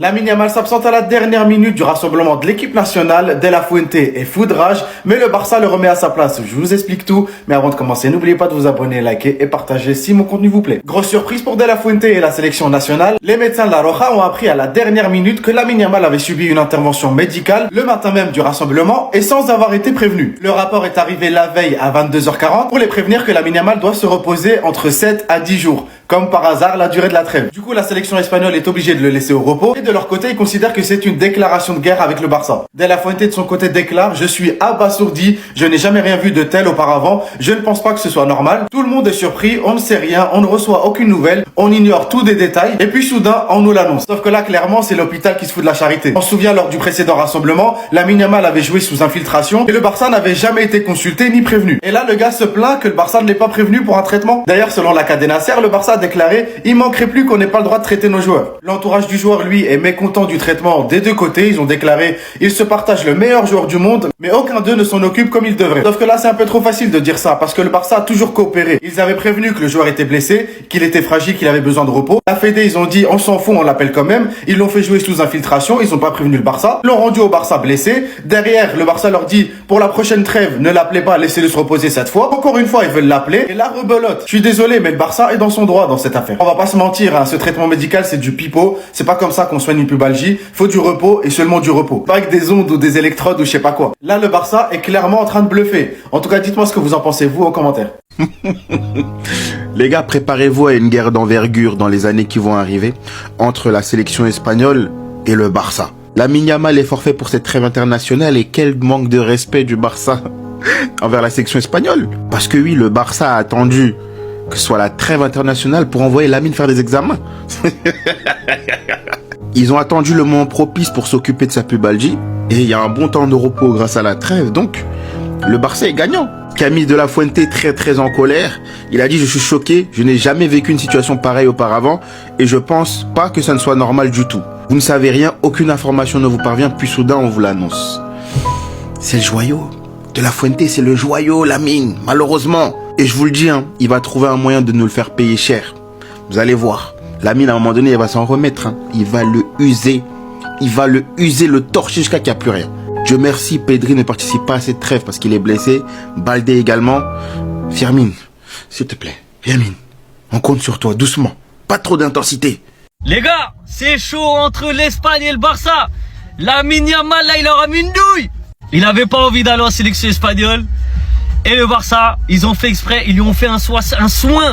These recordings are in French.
Lamine Yamal s'absente à la dernière minute du rassemblement de l'équipe nationale. De La Fuente est fou de rage, mais le Barça le remet à sa place. Je vous explique tout, mais avant de commencer, n'oubliez pas de vous abonner, liker et partager si mon contenu vous plaît. Grosse surprise pour De La Fuente et la sélection nationale. Les médecins de la Roja ont appris à la dernière minute que Lamine Yamal avait subi une intervention médicale le matin même du rassemblement et sans avoir été prévenu. Le rapport est arrivé la veille à 22h40 pour les prévenir que Lamine Yamal doit se reposer entre 7 à 10 jours. Comme par hasard, la durée de la trêve. Du coup, la sélection espagnole est obligée de le laisser au repos. Et de leur côté, ils considèrent que c'est une déclaration de guerre avec le Barça. De La Fuente, de son côté, déclare: je suis abasourdi, je n'ai jamais rien vu de tel auparavant, je ne pense pas que ce soit normal. Tout le monde est surpris, on ne sait rien, on ne reçoit aucune nouvelle, on ignore tous des détails. Et puis soudain, on nous l'annonce. Sauf que là, clairement, c'est l'hôpital qui se fout de la charité. On se souvient, lors du précédent rassemblement, Lamine Yamal avait joué sous infiltration et le Barça n'avait jamais été consulté ni prévenu. Et là, le gars se plaint que le Barça ne l'ait pas prévenu pour un traitement. D'ailleurs, selon la Cadena Ser, le Barça a déclaré: il manquerait plus qu'on n'ait pas le droit de traiter nos joueurs. L'entourage du joueur, lui, est mécontent du traitement des deux côtés. Ils ont déclaré: ils se partagent le meilleur joueur du monde, mais aucun d'eux ne s'en occupe comme il devrait. Sauf que là, c'est un peu trop facile de dire ça, parce que le Barça a toujours coopéré. Ils avaient prévenu que le joueur était blessé, qu'il était fragile, qu'il avait besoin de repos. La Fédé, ils ont dit: on s'en fout, on l'appelle quand même. Ils l'ont fait jouer sous infiltration, ils n'ont pas prévenu le Barça. L'ont rendu au Barça blessé. Derrière, le Barça leur dit: pour la prochaine trêve, ne l'appelez pas, laissez-le se reposer cette fois. Encore une fois, ils veulent l'appeler. Et là, rebelote. Je suis désolé, mais le Barça est dans son droit dans cette affaire. On va pas se mentir, hein, ce traitement médical, c'est du pipeau. C'est pas comme ça qu'on soigne une pubalgie. Faut du repos et seulement du repos. Pas avec des ondes ou des électrodes ou je sais pas quoi. Là, le Barça est clairement en train de bluffer. En tout cas, dites-moi ce que vous en pensez, vous, en commentaire. Les gars, préparez-vous à une guerre d'envergure dans les années qui vont arriver entre la sélection espagnole et le Barça. Lamine Yamal est forfait pour cette trêve internationale et quel manque de respect du Barça envers la sélection espagnole. Parce que oui, le Barça a attendu que ce soit la trêve internationale pour envoyer Lamine faire des examens. Ils ont attendu le moment propice pour s'occuper de sa pubalgie et il y a un bon temps de repos grâce à la trêve, donc le Barça est gagnant. Camille de La Fuente, très en colère, il a dit: je suis choqué, je n'ai jamais vécu une situation pareille auparavant et je pense pas que ça ne soit normal du tout. Vous ne savez rien, aucune information ne vous parvient, puis soudain on vous l'annonce. C'est le joyau. De La Fuente, c'est le joyau, Lamine, malheureusement. Et je vous le dis, hein, il va trouver un moyen de nous le faire payer cher. Vous allez voir. Lamine, à un moment donné, il va s'en remettre. Hein. Il va le user. Il va le user, le torcher jusqu'à qu'il n'y a plus rien. Dieu merci, Pedri ne participe pas à cette trêve parce qu'il est blessé. Baldé également. Firmine, s'il te plaît. Firmine, on compte sur toi, doucement. Pas trop d'intensité. Les gars, c'est chaud entre l'Espagne et le Barça. Lamine Yamal, là, il aura mis une douille. Il avait pas envie d'aller en sélection espagnole. Et le Barça, ils ont fait exprès, ils lui ont fait un soin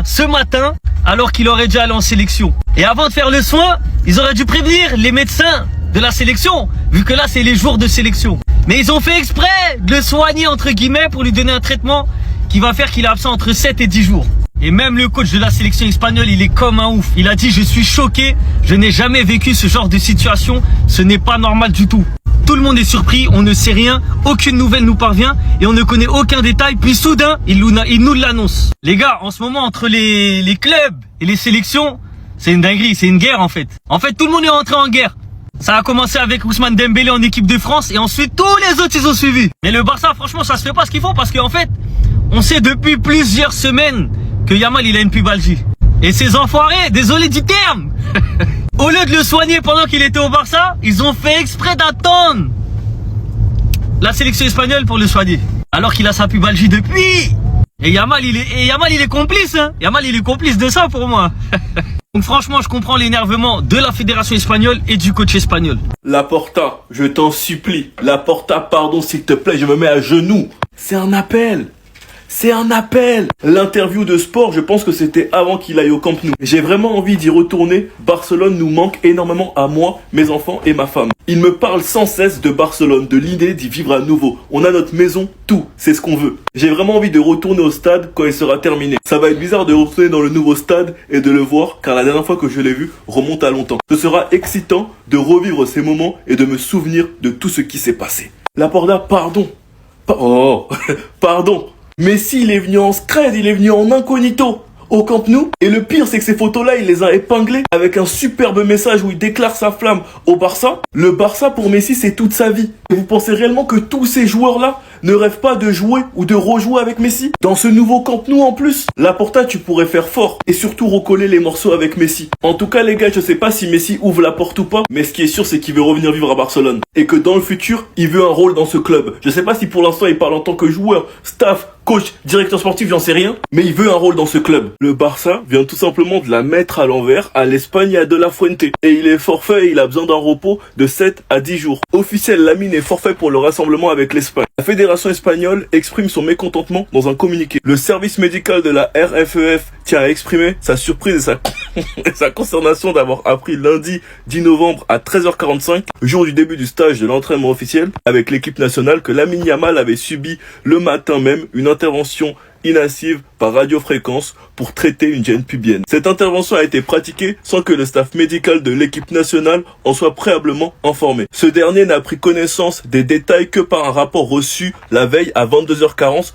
ce matin, alors qu'il aurait dû aller en sélection. Et avant de faire le soin, ils auraient dû prévenir les médecins de la sélection, vu que là, c'est les jours de sélection. Mais ils ont fait exprès de le soigner, entre guillemets, pour lui donner un traitement qui va faire qu'il est absent entre 7 et 10 jours. Et même le coach de la sélection espagnole, il est comme un ouf. Il a dit: je suis choqué, je n'ai jamais vécu ce genre de situation, ce n'est pas normal du tout. Tout le monde est surpris, on ne sait rien, aucune nouvelle nous parvient et on ne connaît aucun détail. Puis soudain, il nous l'annonce. Les gars, en ce moment, entre les clubs et les sélections, c'est une dinguerie, c'est une guerre en fait. En fait, tout le monde est rentré en guerre. Ça a commencé avec Ousmane Dembélé en équipe de France et ensuite tous les autres ils ont suivi. Mais le Barça, franchement, ça se fait pas ce qu'ils font parce qu'en fait, on sait depuis plusieurs semaines que Yamal, il a une pubalgie. Et ces enfoirés, désolé du terme, au lieu de le soigner pendant qu'il était au Barça, ils ont fait exprès d'attendre la sélection espagnole pour le soigner. Alors qu'il a sa pubalgie depuis. Et Yamal, il est complice, hein. Yamal, il est complice de ça pour moi. Donc franchement, je comprends l'énervement de la fédération espagnole et du coach espagnol. Laporta, je t'en supplie. Laporta, pardon, s'il te plaît, je me mets à genoux. C'est un appel. C'est un appel. L'interview de Sport, je pense que c'était avant qu'il aille au Camp Nou. J'ai vraiment envie d'y retourner. Barcelone nous manque énormément à moi, mes enfants et ma femme. Il me parle sans cesse de Barcelone, de l'idée d'y vivre à nouveau. On a notre maison, tout, c'est ce qu'on veut. J'ai vraiment envie de retourner au stade quand il sera terminé. Ça va être bizarre de retourner dans le nouveau stade et de le voir, car la dernière fois que je l'ai vu remonte à longtemps. Ce sera excitant de revivre ces moments et de me souvenir de tout ce qui s'est passé. Laporta, pardon. Pardon. Messi, il est venu en scred, il est venu en incognito au Camp Nou. Et le pire, c'est que ces photos-là, il les a épinglées avec un superbe message où il déclare sa flamme au Barça. Le Barça, pour Messi, c'est toute sa vie. Et vous pensez réellement que tous ces joueurs-là, ne rêve pas de jouer ou de rejouer avec Messi? Dans ce nouveau Camp Nou en plus, Laporta, tu pourrais faire fort et surtout recoller les morceaux avec Messi. En tout cas les gars, je sais pas si Messi ouvre la porte ou pas, mais ce qui est sûr c'est qu'il veut revenir vivre à Barcelone et que dans le futur, il veut un rôle dans ce club. Je sais pas si pour l'instant il parle en tant que joueur, staff, coach, directeur sportif, j'en sais rien, mais il veut un rôle dans ce club. Le Barça vient tout simplement de la mettre à l'envers à l'Espagne et à De La Fuente. Et il est forfait et il a besoin d'un repos de 7 à 10 jours. Officiel, Lamine est forfait pour le rassemblement avec l'Espagne. La fédération espagnole exprime son mécontentement dans un communiqué. Le service médical de la RFEF tient à exprimer sa surprise et sa consternation d'avoir appris lundi 10 novembre à 13h45, jour du début du stage de l'entraînement officiel avec l'équipe nationale, que Lamine Yamal avait subi le matin même une intervention invasive par radiofréquence pour traiter une gêne pubienne. Cette intervention a été pratiquée sans que le staff médical de l'équipe nationale en soit préalablement informé. Ce dernier n'a pris connaissance des détails que par un rapport reçu la veille à 22h40.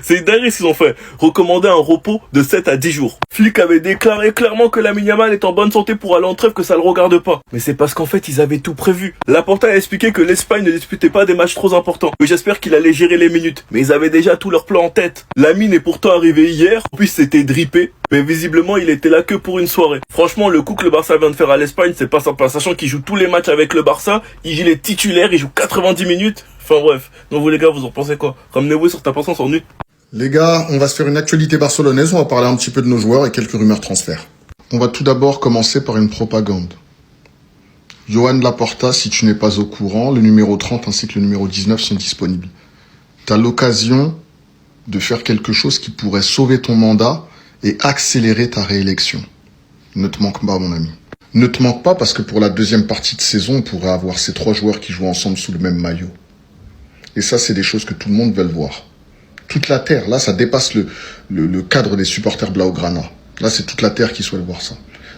C'est dingue ce qu'ils ont fait. Recommander un repos de 7 à 10 jours. Flick avait déclaré clairement que Lamine Yamal est en bonne santé pour aller en trêve, que ça le regarde pas. Mais c'est parce qu'en fait ils avaient tout prévu. Laporta a expliqué que l'Espagne ne disputait pas des matchs trop importants, que j'espère qu'il allait gérer les minutes. Mais ils avaient déjà tout leur plan en tête. Lamine est pourtant arrivé hier, en plus c'était drippé, mais visiblement il était là que pour une soirée. Franchement, le coup que le Barça vient de faire à l'Espagne, c'est pas sympa, sachant qu'il joue tous les matchs avec le Barça, il est titulaire, il joue 90 minutes. Enfin bref, donc vous les gars, vous en pensez quoi? Ramenez-vous sur ta patience en nuit. Les gars, on va se faire une actualité barcelonaise, on va parler un petit peu de nos joueurs et quelques rumeurs transferts. On va tout d'abord commencer par une propagande. Joan Laporta, si tu n'es pas au courant, le numéro 30 ainsi que le numéro 19 sont disponibles. Tu as l'occasion de faire quelque chose qui pourrait sauver ton mandat et accélérer ta réélection. Ne te manque pas, mon ami. Ne te manque pas parce que pour la deuxième partie de saison, on pourrait avoir ces 3 joueurs qui jouent ensemble sous le même maillot. Et ça, c'est des choses que tout le monde veut voir. Toute la terre, là, ça dépasse le cadre des supporters Blaugrana. Là, c'est toute la terre qui souhaite voir ça.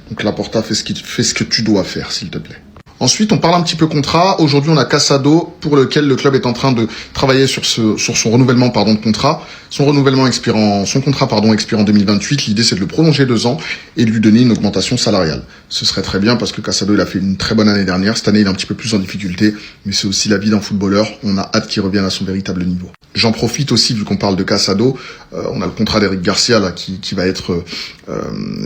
Donc Laporta, fais ce que tu dois faire, s'il te plaît. Ensuite, on parle un petit peu contrat. Aujourd'hui, on a Casado, pour lequel le club est en train de travailler sur son renouvellement, de contrat. Son contrat expire en 2028. L'idée, c'est de le prolonger 2 ans et de lui donner une augmentation salariale. Ce serait très bien parce que Casado, il a fait une très bonne année dernière. Cette année, il est un petit peu plus en difficulté, mais c'est aussi la vie d'un footballeur. On a hâte qu'il revienne à son véritable niveau. J'en profite aussi, vu qu'on parle de Casado, on a le contrat d'Eric Garcia là qui va être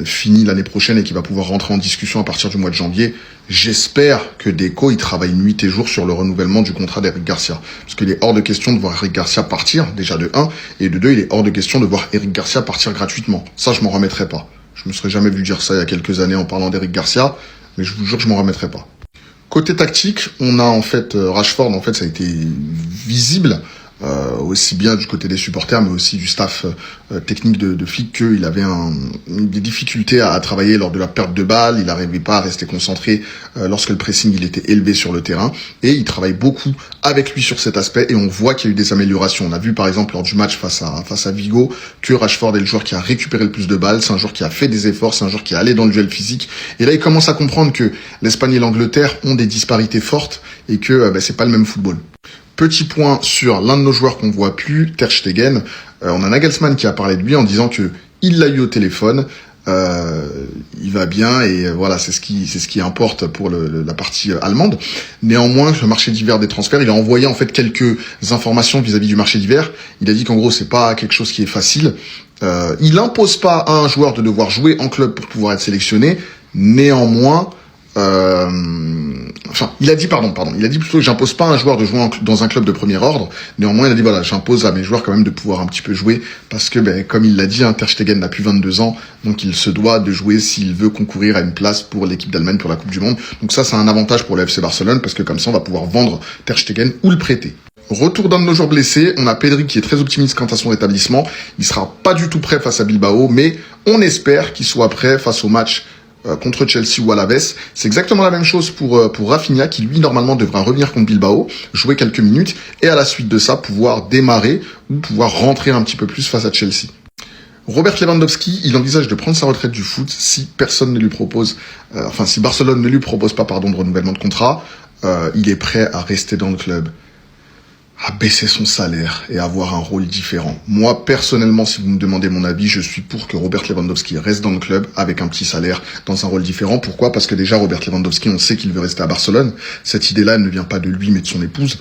fini l'année prochaine et qui va pouvoir rentrer en discussion à partir du mois de janvier. J'espère que Deco, il travaille nuit et jour sur le renouvellement du contrat d'Eric Garcia. Parce qu'il est hors de question de voir Eric Garcia partir, déjà de 1, et de 2, il est hors de question de voir Eric Garcia partir gratuitement. Ça, je m'en remettrai pas. Je me serais jamais vu dire ça il y a quelques années en parlant d'Eric Garcia, mais je vous jure que je m'en remettrai pas. Côté tactique, on a en fait Rashford, en fait ça a été visible, aussi bien du côté des supporters mais aussi du staff technique de Flick, qu'il avait des difficultés à travailler lors de la perte de balle, il n'arrivait pas à rester concentré lorsque le pressing il était élevé sur le terrain, et il travaille beaucoup avec lui sur cet aspect et on voit qu'il y a eu des améliorations. On a vu par exemple lors du match face à Vigo que Rashford est le joueur qui a récupéré le plus de balles, c'est un joueur qui a fait des efforts, c'est un joueur qui est allé dans le duel physique, et là il commence à comprendre que l'Espagne et l'Angleterre ont des disparités fortes et que c'est pas le même football. Petit point sur l'un de nos joueurs qu'on voit plus, Ter Stegen. On a Nagelsmann qui a parlé de lui en disant que il l'a eu au téléphone, il va bien et voilà, c'est ce qui importe pour la partie allemande. Néanmoins, le marché d'hiver des transferts, il a envoyé en fait quelques informations vis-à-vis du marché d'hiver. Il a dit qu'en gros, c'est pas quelque chose qui est facile. Il impose pas à un joueur de devoir jouer en club pour pouvoir être sélectionné. Néanmoins, il a dit plutôt que j'impose pas à un joueur de jouer dans un club de premier ordre. Néanmoins, il a dit voilà, j'impose à mes joueurs quand même de pouvoir un petit peu jouer parce que, comme il l'a dit, Ter Stegen n'a plus 22 ans, donc il se doit de jouer s'il veut concourir à une place pour l'équipe d'Allemagne pour la Coupe du Monde. Donc ça, c'est un avantage pour le FC Barcelone parce que comme ça, on va pouvoir vendre Ter Stegen ou le prêter. Retour d'un de nos joueurs blessés, on a Pedri qui est très optimiste quant à son rétablissement. Il sera pas du tout prêt face à Bilbao, mais on espère qu'il soit prêt face au match contre Chelsea ou Alaves. C'est exactement la même chose pour Rafinha qui lui normalement devra revenir contre Bilbao, jouer quelques minutes et à la suite de ça pouvoir démarrer ou pouvoir rentrer un petit peu plus face à Chelsea. Robert Lewandowski, il envisage de prendre sa retraite du foot si personne ne lui propose, si Barcelone ne lui propose pas de renouvellement de contrat. Il est prêt à rester dans le club. à baisser son salaire et avoir un rôle différent. Moi, personnellement, si vous me demandez mon avis, je suis pour que Robert Lewandowski reste dans le club avec un petit salaire dans un rôle différent. Pourquoi? Parce que déjà, Robert Lewandowski, on sait qu'il veut rester à Barcelone. Cette idée-là, elle ne vient pas de lui, mais de son épouse.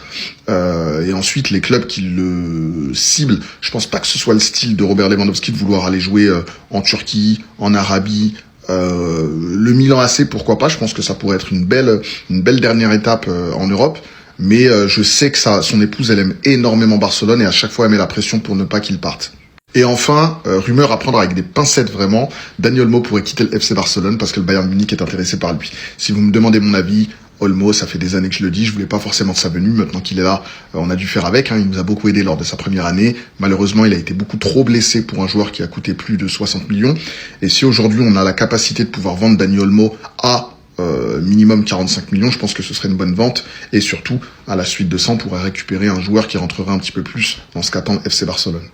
Et ensuite, les clubs qui le ciblent, je pense pas que ce soit le style de Robert Lewandowski de vouloir aller jouer en Turquie, en Arabie. Le Milan AC, pourquoi pas? Je pense que ça pourrait être une belle dernière étape en Europe. Mais je sais que son épouse, elle aime énormément Barcelone et à chaque fois, elle met la pression pour ne pas qu'il parte. Et enfin, rumeur à prendre avec des pincettes vraiment, Dani Olmo pourrait quitter le FC Barcelone parce que le Bayern Munich est intéressé par lui. Si vous me demandez mon avis, Olmo, ça fait des années que je le dis, je voulais pas forcément de sa venue. Maintenant qu'il est là, on a dû faire avec. Il nous a beaucoup aidé lors de sa première année. Malheureusement, il a été beaucoup trop blessé pour un joueur qui a coûté plus de 60 millions. Et si aujourd'hui, on a la capacité de pouvoir vendre Dani Olmo à minimum 45 millions, je pense que ce serait une bonne vente. Et surtout, à la suite de ça, on pourrait récupérer un joueur qui rentrerait un petit peu plus dans ce qu'attend le FC Barcelone.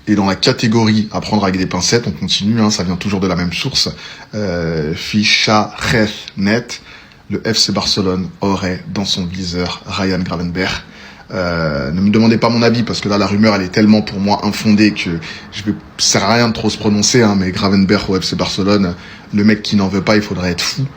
Et dans la catégorie à prendre avec des pincettes, on continue, ça vient toujours de la même source. Fichares.net, le FC Barcelone aurait dans son viseur Ryan Gravenberch. Ne me demandez pas mon avis parce que là la rumeur elle est tellement pour moi infondée que ça sert à rien de trop se prononcer, mais Gravenberch au FC Barcelone, le mec qui n'en veut pas, il faudrait être fou.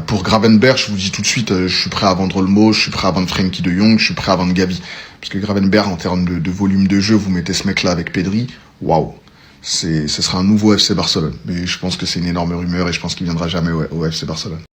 Pour Gravenberch, je vous dis tout de suite, je suis prêt à vendre Olmo, je suis prêt à vendre Frenkie de Jong, je suis prêt à vendre Gavi. Parce que Gravenberch, en termes de volume de jeu, vous mettez ce mec-là avec Pedri, waouh, ce sera un nouveau FC Barcelone. Mais je pense que c'est une énorme rumeur et je pense qu'il viendra jamais au FC Barcelone.